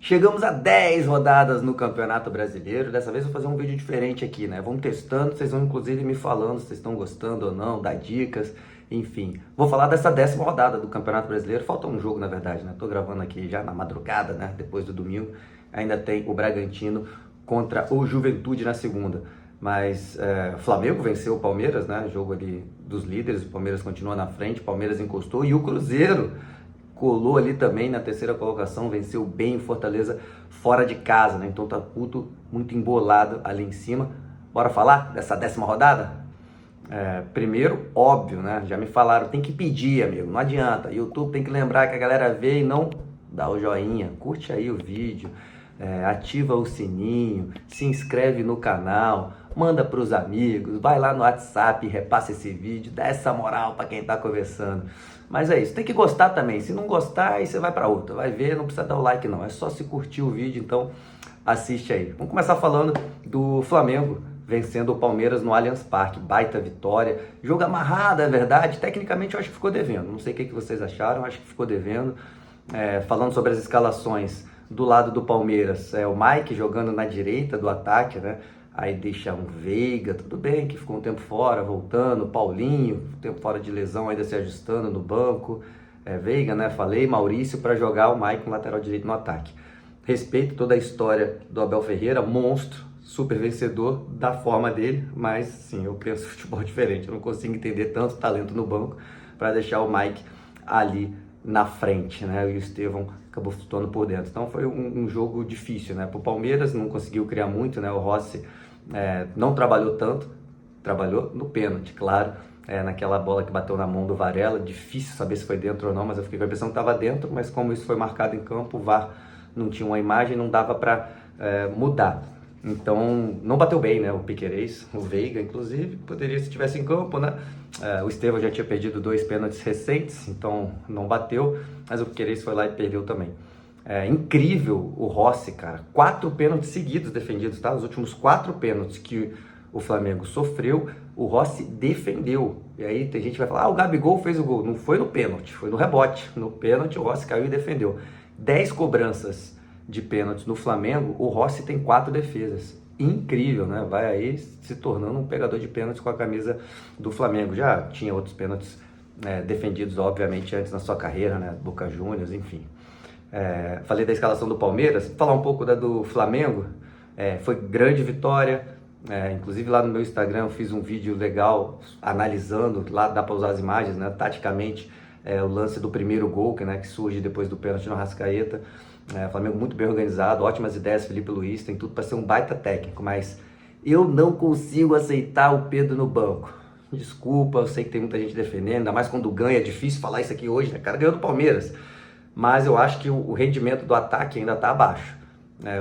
Chegamos a 10 rodadas no Campeonato Brasileiro. Dessa vez eu vou fazer um vídeo diferente aqui, né? Vamos testando, vocês vão inclusive me falando se vocês estão gostando ou não, dar dicas, enfim. Vou falar dessa 10ª rodada do Campeonato Brasileiro. Falta um jogo, na verdade, né? Tô gravando aqui já na madrugada, né? Depois do domingo. Ainda tem o Bragantino contra o Juventude na segunda. Mas o Flamengo venceu o Palmeiras, né? Jogo ali dos líderes, o Palmeiras continua na frente, o Palmeiras encostou e o Cruzeiro colou ali também na terceira colocação, venceu bem o Fortaleza fora de casa, né? Então tá tudo muito embolado ali em cima. Bora falar dessa 10ª rodada? Primeiro, óbvio, né? Já me falaram, tem que pedir, amigo, não adianta. YouTube tem que lembrar que a galera vê e não dá o joinha, curte aí o vídeo, ativa o sininho, se inscreve no canal, manda para os amigos, vai lá no WhatsApp e repassa esse vídeo, dá essa moral para quem tá conversando. Mas é isso, tem que gostar também. Se não gostar, aí você vai para outra, vai ver, não precisa dar o like não, é só se curtir o vídeo, então assiste aí. Vamos começar falando do Flamengo vencendo o Palmeiras no Allianz Parque, baita vitória, jogo amarrado, é verdade, tecnicamente eu acho que ficou devendo, não sei o que vocês acharam, acho que ficou devendo. Falando sobre as escalações do lado do Palmeiras, o Mike jogando na direita do ataque, né? Aí deixa um Veiga, tudo bem que ficou um tempo fora, voltando, Paulinho, um tempo fora de lesão, ainda se ajustando no banco, Veiga, né? Falei, Maurício para jogar o Mike no lateral direito no ataque. Respeito toda a história do Abel Ferreira, monstro, super vencedor da forma dele, mas sim, eu penso futebol diferente, eu não consigo entender tanto talento no banco para deixar o Mike ali na frente, né? E o Estevão acabou flutuando por dentro. Então foi um jogo difícil, né? Pro Palmeiras não conseguiu criar muito, né? O Rossi não trabalhou tanto, trabalhou no pênalti, claro, naquela bola que bateu na mão do Varela. Difícil saber se foi dentro ou não, mas eu fiquei com a impressão que estava dentro, mas como isso foi marcado em campo, o VAR não tinha uma imagem, não dava para mudar. Então, não bateu bem, né? O Piquerez, o Veiga, inclusive, poderia se estivesse em campo, né? O Estevão já tinha perdido 2 pênaltis recentes, então não bateu, mas o Piquerez foi lá e perdeu também. Incrível o Rossi, cara. 4 pênaltis seguidos defendidos, tá? Os últimos 4 pênaltis que o Flamengo sofreu, o Rossi defendeu. E aí tem gente que vai falar, o Gabigol fez o gol. Não foi no pênalti, foi no rebote. No pênalti o Rossi caiu e defendeu. 10 cobranças de pênaltis no Flamengo, o Rossi tem 4 defesas. Incrível, né? Vai aí se tornando um pegador de pênaltis com a camisa do Flamengo. Já tinha outros pênaltis defendidos, obviamente, antes na sua carreira, né? Boca Juniors, enfim. Falei da escalação do Palmeiras, falar um pouco da do Flamengo. Foi grande vitória. Inclusive lá no meu Instagram eu fiz um vídeo legal analisando, lá dá para usar as imagens, né? Taticamente, o lance do primeiro gol, que surge depois do pênalti no Arrascaeta. Flamengo muito bem organizado, ótimas ideias, Felipe Luiz, tem tudo para ser um baita técnico, mas eu não consigo aceitar o Pedro no banco. Desculpa, eu sei que tem muita gente defendendo, ainda mais quando ganha, é difícil falar isso aqui hoje, né? O cara ganhou do Palmeiras, mas eu acho que o rendimento do ataque ainda está abaixo.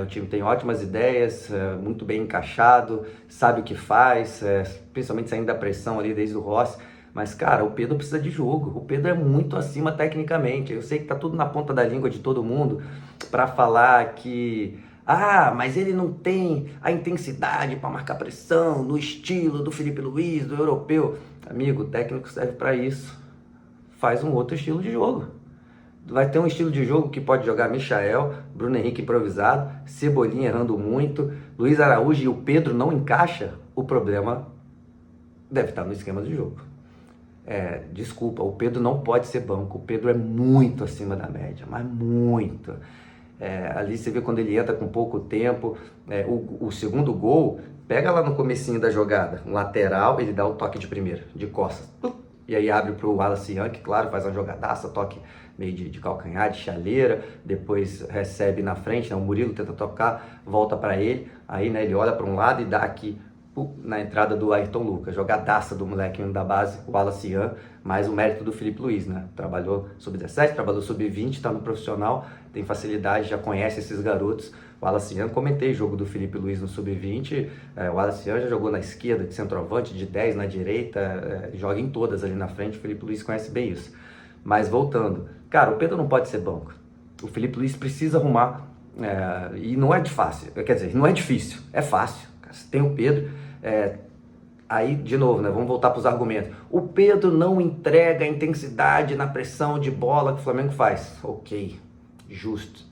O time tem ótimas ideias, muito bem encaixado, sabe o que faz, principalmente saindo da pressão ali desde o Rossi. Mas, cara, o Pedro precisa de jogo. O Pedro é muito acima tecnicamente. Eu sei que tá tudo na ponta da língua de todo mundo para falar que... mas ele não tem a intensidade para marcar pressão no estilo do Felipe Luiz, do europeu. Amigo, o técnico serve para isso. Faz um outro estilo de jogo. Vai ter um estilo de jogo que pode jogar Michael, Bruno Henrique improvisado, Cebolinha errando muito, Luiz Araújo e o Pedro não encaixa. O problema deve estar no esquema de jogo. Desculpa, o Pedro não pode ser banco, o Pedro é muito acima da média, mas muito. Ali você vê quando ele entra com pouco tempo, o segundo gol, pega lá no comecinho da jogada, um lateral, ele dá o toque de primeira, de costas, e aí abre para o Wallace Young, claro, faz uma jogadaça, toque meio de calcanhar, de chaleira, depois recebe na frente, né, o Murilo tenta tocar, volta para ele, aí ele olha para um lado e dá aqui, na entrada do Ayrton Lucas, jogadaça do moleque da base, o Wallace Young, mais o mérito do Felipe Luiz, né? Trabalhou sub-17, trabalhou sub-20, está no profissional, tem facilidade, já conhece esses garotos. O Wallace Young, comentei o jogo do Felipe Luiz no sub-20, o Wallace Young já jogou na esquerda, de centroavante, de 10 na direita, joga em todas ali na frente, o Felipe Luiz conhece bem isso. Mas voltando, cara, o Pedro não pode ser banco, o Felipe Luiz precisa arrumar, e não é fácil, quer dizer, não é difícil, é fácil. Você tem o Pedro, aí de novo, né, vamos voltar para os argumentos. O Pedro não entrega a intensidade na pressão de bola que o Flamengo faz. Ok, justo.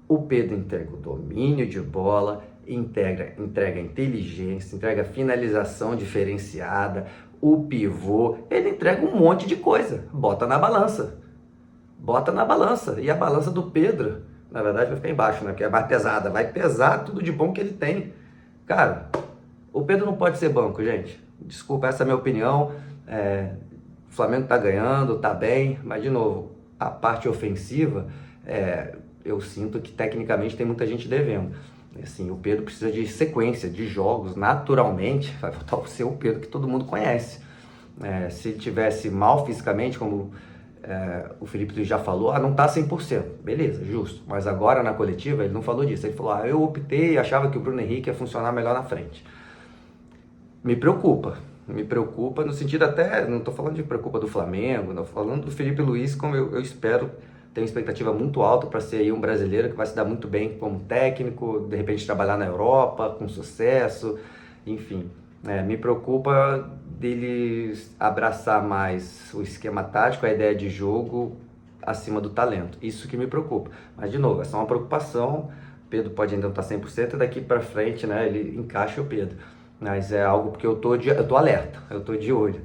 O Pedro entrega o domínio de bola, entrega inteligência, entrega finalização diferenciada, o pivô, ele entrega um monte de coisa. Bota na balança. Bota na balança. E a balança do Pedro, na verdade, vai ficar embaixo, né? Porque é mais pesada. Vai pesar tudo de bom que ele tem. Cara, o Pedro não pode ser banco, gente. Desculpa, essa é a minha opinião. O Flamengo tá ganhando, tá bem, mas de novo, a parte ofensiva, eu sinto que tecnicamente tem muita gente devendo. Assim, o Pedro precisa de sequência de jogos, naturalmente, vai voltar a ser o Pedro que todo mundo conhece. Se ele tivesse mal fisicamente, como o Felipe já falou, não tá 100%, beleza, justo. Mas agora na coletiva ele não falou disso, ele falou, eu optei, achava que o Bruno Henrique ia funcionar melhor na frente. Me preocupa no sentido até, não estou falando de preocupa do Flamengo, não estou falando do Felipe Luiz, como eu espero, tenho expectativa muito alta para ser aí um brasileiro que vai se dar muito bem como técnico, de repente trabalhar na Europa com sucesso, enfim. Me preocupa deles abraçar mais o esquema tático, a ideia de jogo acima do talento. Isso que me preocupa. Mas, de novo, é só uma preocupação. O Pedro pode ainda não estar 100% e daqui para frente, né, ele encaixa o Pedro. Mas é algo porque eu tô alerta, eu tô de olho.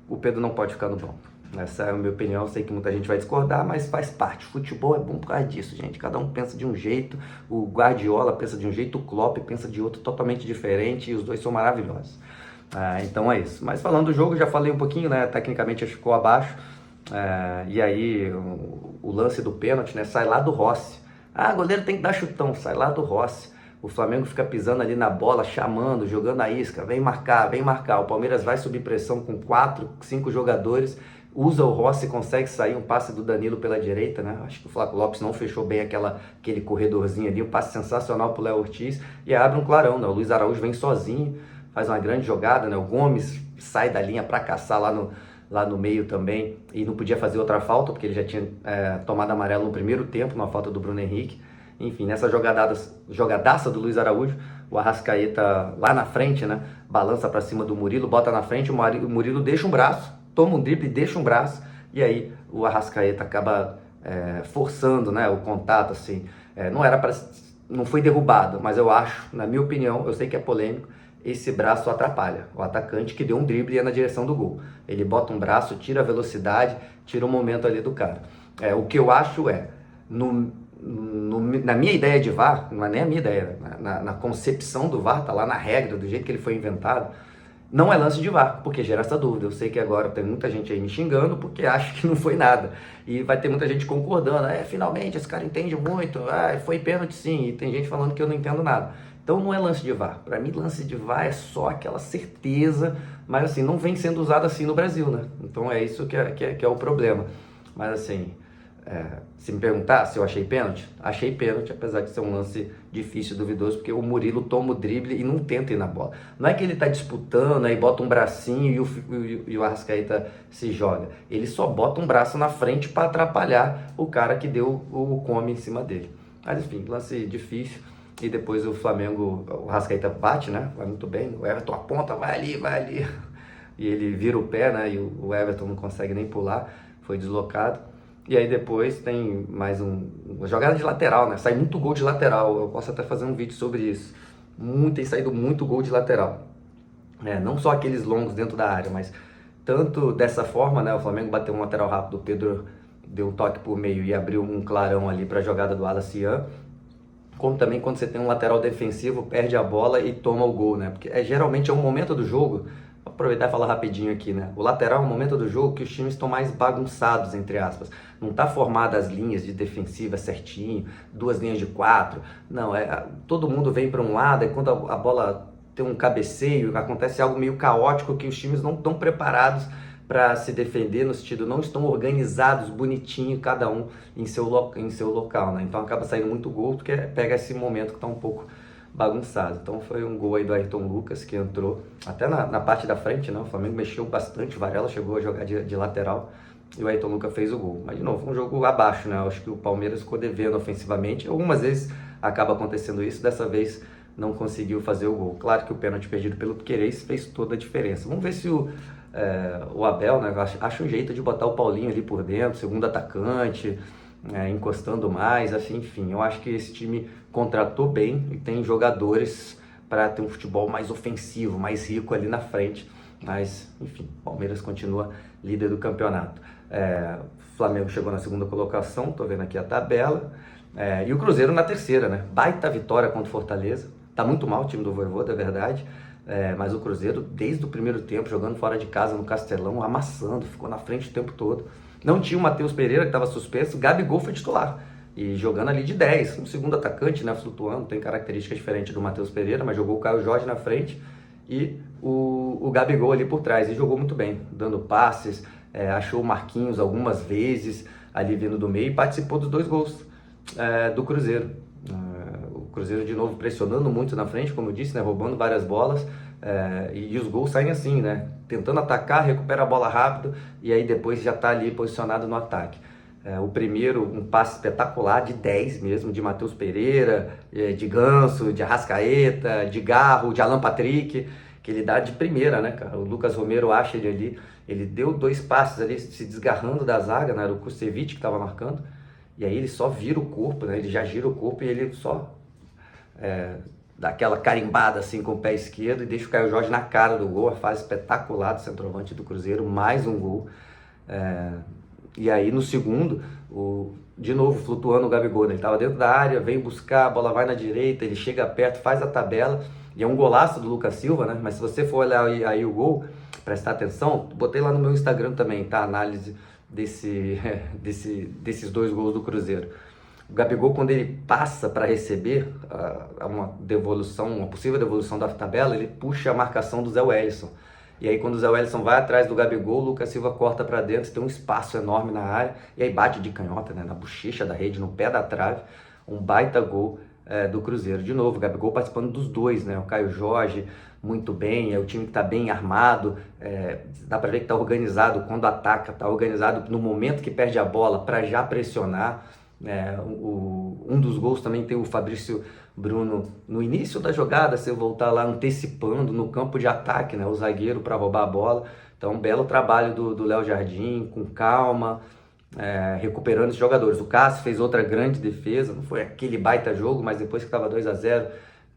O Pedro não pode ficar no banco. Essa é a minha opinião, eu sei que muita gente vai discordar, mas faz parte. Futebol é bom por causa disso, gente. Cada um pensa de um jeito, o Guardiola pensa de um jeito, o Klopp pensa de outro totalmente diferente e os dois são maravilhosos. Então é isso. Mas falando do jogo, já falei um pouquinho, né? Tecnicamente ficou abaixo. E aí o lance do pênalti, né? Sai lá do Rossi. Goleiro tem que dar chutão, sai lá do Rossi. O Flamengo fica pisando ali na bola, chamando, jogando a isca, vem marcar, vem marcar. O Palmeiras vai subir pressão com 4, 5 jogadores, usa o Rossi, consegue sair um passe do Danilo pela direita, né? Acho que o Flávio Lopes não fechou bem aquele corredorzinho ali, um passe sensacional pro Léo Ortiz e abre um clarão, né? O Luiz Araújo vem sozinho, faz uma grande jogada, né? O Gomes sai da linha para caçar lá no meio também e não podia fazer outra falta, porque ele já tinha tomado amarelo no primeiro tempo, uma falta do Bruno Henrique. Enfim, nessa jogadaça do Luiz Araújo, o Arrascaeta lá na frente, né? Balança para cima do Murilo, bota na frente, o Murilo deixa um braço, toma um drible, deixa um braço, e aí o Arrascaeta acaba forçando, né, o contato, assim. Não foi derrubado, mas eu acho, na minha opinião, eu sei que é polêmico, esse braço atrapalha o atacante que deu um drible e ia na direção do gol. Ele bota um braço, tira a velocidade, tira o momento ali do cara. O que eu acho na minha ideia de VAR, não é nem a minha ideia, na concepção do VAR, tá lá na regra, do jeito que ele foi inventado, não é lance de VAR, porque gera essa dúvida. Eu sei que agora tem muita gente aí me xingando porque acha que não foi nada. E vai ter muita gente concordando, finalmente, esse cara entende muito, foi pênalti sim, e tem gente falando que eu não entendo nada. Então não é lance de VAR. Para mim, lance de VAR é só aquela certeza, mas assim, não vem sendo usado assim no Brasil, né? Então é isso que é o problema. Mas assim, se me perguntar se eu achei pênalti, apesar de ser um lance difícil, duvidoso, porque o Murilo toma o drible e não tenta ir na bola. Não é que ele tá disputando, aí bota um bracinho e o Arrascaeta se joga. Ele só bota um braço na frente para atrapalhar o cara que deu o come em cima dele. Mas enfim, lance difícil. E depois o Flamengo, o Arrascaeta bate, né? Vai muito bem. O Everton aponta, vai ali. E ele vira o pé, né? E o Everton não consegue nem pular, foi deslocado. E aí depois tem mais uma jogada de lateral, né? Sai muito gol de lateral. Eu posso até fazer um vídeo sobre isso. Tem saído muito gol de lateral. Não só aqueles longos dentro da área, mas tanto dessa forma, né? O Flamengo bateu um lateral rápido, o Pedro deu um toque por meio e abriu um clarão ali para a jogada do Alacian. Como também quando você tem um lateral defensivo, perde a bola e toma o gol, né? Porque geralmente é um momento do jogo, vou aproveitar e falar rapidinho aqui, né? O lateral é um momento do jogo que os times estão mais bagunçados, entre aspas. Não tá formada as linhas de defensiva certinho, 2 linhas de 4. Não, todo mundo vem para um lado e quando a bola tem um cabeceio, acontece algo meio caótico que os times não estão preparados para se defender, no sentido, não estão organizados, bonitinho, cada um em seu local, né? Então acaba saindo muito gol, porque pega esse momento que está um pouco bagunçado. Então foi um gol aí do Ayrton Lucas, que entrou até na parte da frente, né? O Flamengo mexeu bastante, o Varela chegou a jogar de lateral e o Ayrton Lucas fez o gol. Mas de novo, um jogo abaixo, né? Eu acho que o Palmeiras ficou devendo ofensivamente. Algumas vezes acaba acontecendo isso, dessa vez não conseguiu fazer o gol. Claro que o pênalti perdido pelo Piquerez fez toda a diferença. Vamos ver se o Abel, né, acha um jeito de botar o Paulinho ali por dentro, segundo atacante, encostando mais, assim, enfim. Eu acho que esse time contratou bem e tem jogadores para ter um futebol mais ofensivo, mais rico ali na frente. Mas, enfim, Palmeiras continua líder do campeonato. O Flamengo chegou na segunda colocação, tô vendo aqui a tabela. E o Cruzeiro na terceira, né? Baita vitória contra o Fortaleza. Tá muito mal o time do Vojvoda, é verdade. Mas o Cruzeiro, desde o primeiro tempo, jogando fora de casa no Castelão, amassando, ficou na frente o tempo todo. Não tinha o Matheus Pereira, que estava suspenso, o Gabigol foi titular. E jogando ali de 10, um segundo atacante, né, flutuando, tem características diferentes do Matheus Pereira, mas jogou o Caio Jorge na frente e o Gabigol ali por trás. E jogou muito bem, dando passes, achou o Marquinhos algumas vezes ali vindo do meio e participou dos 2 gols do Cruzeiro. O Cruzeiro de novo pressionando muito na frente, como eu disse, né, roubando várias bolas. E os gols saem assim, né? Tentando atacar, recupera a bola rápido e aí depois já está ali posicionado no ataque. O primeiro, um passe espetacular de 10 mesmo, de Matheus Pereira, de Ganso, de Arrascaeta, de Garro, de Alan Patrick, que ele dá de primeira, né, cara? O Lucas Romero acha ele ali, ele deu 2 passes ali, se desgarrando da zaga, né? Era o Kusevich que estava marcando, e aí ele só vira o corpo, né? Ele já gira o corpo e ele só dá aquela carimbada assim com o pé esquerdo e deixa o Caio Jorge na cara do gol, a fase espetacular do centroavante do Cruzeiro, mais um gol. E aí no segundo, de novo flutuando o Gabigol, né? Ele estava dentro da área, veio buscar, a bola vai na direita, ele chega perto, faz a tabela, e é um golaço do Lucas Silva, né? Mas se você for olhar aí o gol, prestar atenção, botei lá no meu Instagram também, tá? A análise desses 2 gols do Cruzeiro. O Gabigol, quando ele passa para receber uma possível devolução da tabela, ele puxa a marcação do Zé Wellison. E aí quando o Zé Wellison vai atrás do Gabigol, o Lucas Silva corta para dentro, tem um espaço enorme na área, e aí bate de canhota, né, na bochecha da rede, no pé da trave, um baita gol do Cruzeiro. De novo, o Gabigol participando dos 2, né, o Caio Jorge muito bem, é o time que está bem armado, dá para ver que está organizado quando ataca, está organizado no momento que perde a bola para já pressionar. Um dos gols também tem o Fabrício Bruno no início da jogada, se eu voltar lá antecipando no campo de ataque, né, o zagueiro para roubar a bola. Então um belo trabalho do Léo Jardim, com calma, recuperando os jogadores. O Cássio fez outra grande defesa, não foi aquele baita jogo, mas depois que estava 2-0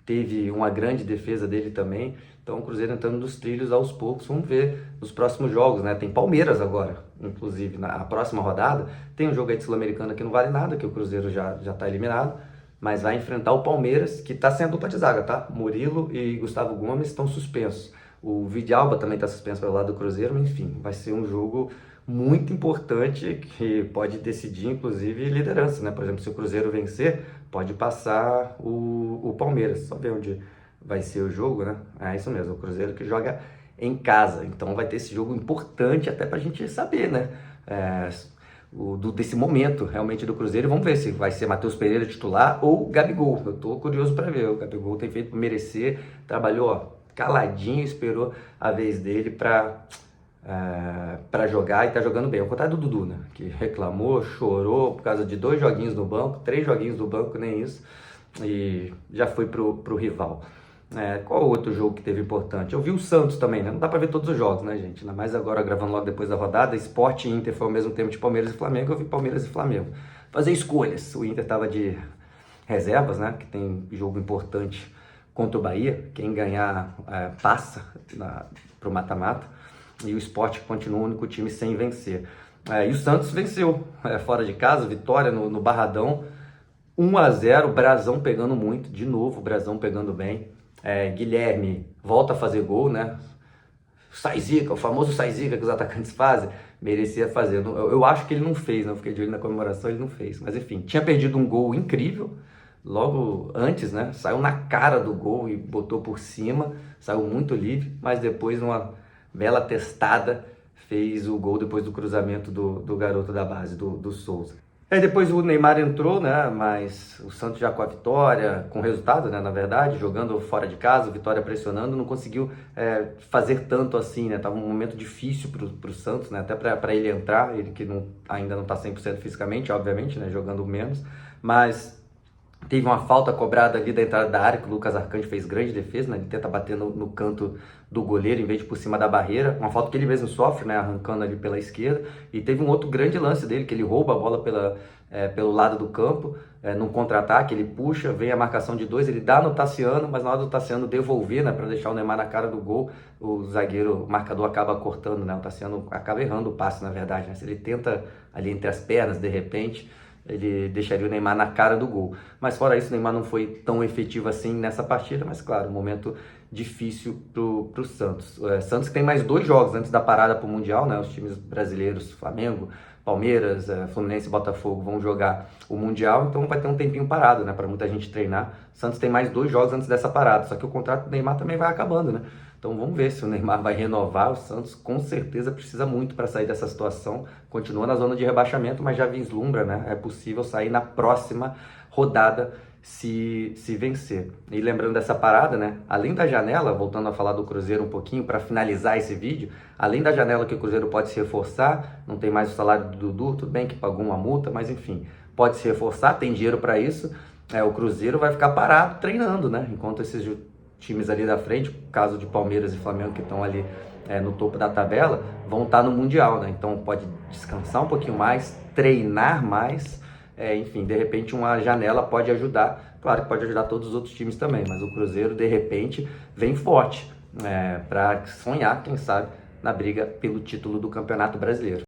teve uma grande defesa dele também. Então o Cruzeiro entrando nos trilhos aos poucos. Vamos ver nos próximos jogos, né? Tem Palmeiras agora, inclusive na próxima rodada. Tem um jogo aí de Sul-Americana que não vale nada, que o Cruzeiro já está eliminado, mas vai enfrentar o Palmeiras, que está sem a dupla de zaga, tá? Murilo e Gustavo Gomes estão suspensos. O Vidalba também está suspenso pelo lado do Cruzeiro, enfim, vai ser um jogo muito importante que pode decidir, inclusive, liderança, né? Por exemplo, se o Cruzeiro vencer, pode passar o Palmeiras. Só ver onde vai ser o jogo, né? É isso mesmo, o Cruzeiro que joga em casa. Então vai ter esse jogo importante até pra gente saber, né? Desse momento realmente do Cruzeiro. Vamos ver se vai ser Matheus Pereira titular ou Gabigol. Eu tô curioso para ver. O Gabigol tem feito por merecer, trabalhou caladinho, esperou a vez dele para jogar e tá jogando bem. Ao contrário do Dudu, né? Que reclamou, chorou por causa de 2 joguinhos no banco, 3 joguinhos no banco, nem isso, e já foi pro rival. Qual outro jogo que teve importante? Eu vi o Santos também, né? Não dá pra ver todos os jogos, né, gente? Ainda mais agora gravando logo depois da rodada. Sport e Inter foi ao mesmo tempo de Palmeiras e Flamengo. Eu vi Palmeiras e Flamengo. Fazer escolhas. O Inter tava de reservas, né? Que tem jogo importante contra o Bahia. Quem ganhar passa pro mata-mata. E o Sport continua o único time sem vencer. E o Santos venceu fora de casa, vitória no Barradão. 1-0, Brazão pegando muito. De novo, o Brazão pegando bem. Guilherme volta a fazer gol, né? Sai-zica, o famoso sai-zica que os atacantes fazem, merecia fazer. Eu acho que ele não fez, né? Eu fiquei de olho na comemoração, ele não fez. Mas enfim, tinha perdido um gol incrível logo antes, né? Saiu na cara do gol e botou por cima, saiu muito livre, mas depois numa bela testada fez o gol depois do cruzamento do garoto da base, do Souza. Aí depois o Neymar entrou, né, mas o Santos já com a vitória, com o resultado, né, na verdade, jogando fora de casa, Vitória pressionando, não conseguiu fazer tanto assim, né, tava um momento difícil pro Santos, né, até para ele entrar, ele que ainda não tá 100% fisicamente, obviamente, né, jogando menos, mas Teve uma falta cobrada ali da entrada da área, que o Lucas Arcanjo fez grande defesa, né? Ele tenta bater no canto do goleiro em vez de por cima da barreira. Uma falta que ele mesmo sofre, né? Arrancando ali pela esquerda. E teve um outro grande lance dele, que ele rouba a bola pelo lado do campo, num contra-ataque, ele puxa, vem a marcação de dois, ele dá no Tassiano, mas na hora do Tassiano devolver, né? Para deixar o Neymar na cara do gol, o zagueiro, o marcador acaba cortando, né? O Tassiano acaba errando o passe, na verdade, né? Se ele tenta ali entre as pernas, de repente, ele deixaria o Neymar na cara do gol. Mas fora isso, o Neymar não foi tão efetivo assim nessa partida, mas claro, um momento difícil pro Santos. Santos que tem mais 2 jogos antes da parada pro Mundial, né? Os times brasileiros, Flamengo, Palmeiras, Fluminense e Botafogo vão jogar o Mundial, então vai ter um tempinho parado, né? Para muita gente treinar. Santos tem mais 2 jogos antes dessa parada, só que o contrato do Neymar também vai acabando, né? Então vamos ver se o Neymar vai renovar. O Santos com certeza precisa muito para sair dessa situação. Continua na zona de rebaixamento, mas já vislumbra, né? É possível sair na próxima rodada se vencer. E lembrando dessa parada, né? Além da janela, voltando a falar do Cruzeiro um pouquinho para finalizar esse vídeo, além da janela que o Cruzeiro pode se reforçar, não tem mais o salário do Dudu, tudo bem que pagou uma multa, mas enfim, pode se reforçar, tem dinheiro para isso. O Cruzeiro vai ficar parado treinando, né? Enquanto esses times ali da frente, caso de Palmeiras e Flamengo que estão ali no topo da tabela, vão estar no Mundial, né? Então pode descansar um pouquinho mais, treinar mais, enfim, de repente uma janela pode ajudar, claro que pode ajudar todos os outros times também, mas o Cruzeiro de repente vem forte para sonhar, quem sabe, na briga pelo título do Campeonato Brasileiro.